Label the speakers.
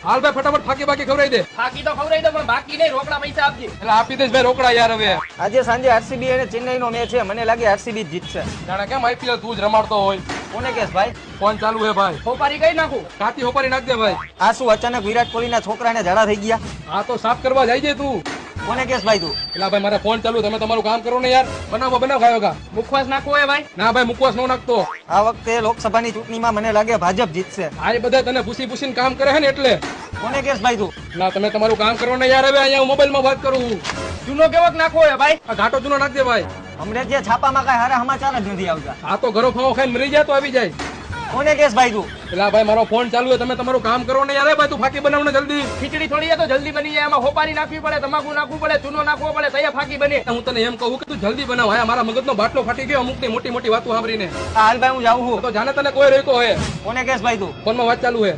Speaker 1: હાલ ભાઈ ફટાફટ ફાકી બાકી ખવડાવી દે.
Speaker 2: ફાકી તો ખવડાવી દો પણ બાકી નહીં, રોકડા પૈસા આપજે.
Speaker 1: એટલે આપી દઈશ ભાઈ રોકડા યાર. હવે
Speaker 3: આજે સાંજે આરસીબી અને ચેન્નઈ નો મેચ છે, મને લાગે આરસીબી જીતશે.
Speaker 1: જાણે કેમ આઈપીએલ તું જ રમાડતો હોય.
Speaker 3: કોને કેસ ભાઈ?
Speaker 1: ફોન ચાલુ હે ભાઈ.
Speaker 2: હોપારી કઈ નાખું.
Speaker 1: કાતી હોપારી નાખ દે ભાઈ.
Speaker 3: આ શું અચાનક વિરાટ કોહલીના છોકરાને ઝાડા થઈ ગયા?
Speaker 1: આ તો સાફ કરવા જાય છે તું.
Speaker 3: કોને કેસ ભાઈ તું?
Speaker 1: એટલે ભાઈ મારા ફોન ચાલુ, તમે તમારું કામ કરો ને યાર. બનાવો ખાયો કા.
Speaker 2: મુખવાસ નાખવો હોય ભાઈ.
Speaker 1: ના ભાઈ મુકવાસ નો નાખતો.
Speaker 3: આ વખતે લોકસભાની ચૂંટણીમાં મને લાગે ભાજપ જીતશે.
Speaker 1: આ બધા તને પૂછીને કામ કરે છે ને એટલે.
Speaker 3: કોને કેસ ભાઈ તું?
Speaker 1: ના તમે તમારું કામ કરો ને યાર. હવે અહીંયા હું મોબાઈલમાં વાત કરું.
Speaker 2: જૂનો કેવોક નાખવો હોય ભાઈ.
Speaker 1: આ ઘાટો જૂનો નાખ દે ભાઈ.
Speaker 3: હમણાં જે છાપામાં કઈ હારા સમાચાર જ નથી આવતા.
Speaker 1: આ તો ઘરો ફાવો ખાઈને મરી જાય તો આવી જાય.
Speaker 3: કોને કેસ ભાઈ તું?
Speaker 1: એટલે ભાઈ મારો ફોન ચાલુ છે, તમે તમારું કામ કરો ને યાર. ભાઈ તું ફાકી બનાવ ને જલ્દી.
Speaker 2: ખીચડી થોડી છે તો જલ્દી બની જાય. એમાં હોપારી નાખવી પડે, તમાકુ નાખવું પડે, ચૂનો નાખવો પડે, તૈયાર ફાકી બને.
Speaker 1: હું તને એમ કહું કે તું જલ્દી બનાવ. હા મારા મગજનો બાટલો ફાટી ગયો અમુક ની મોટી મોટી વાતો સાંભળીને.
Speaker 3: હાલ ભાઈ હું જાઉં છું.
Speaker 1: તો જાણે તને કોઈ રોક્યો હે.
Speaker 3: કોને કેસ ભાઈ તું?
Speaker 1: ફોનમાં વાત ચાલુ હે.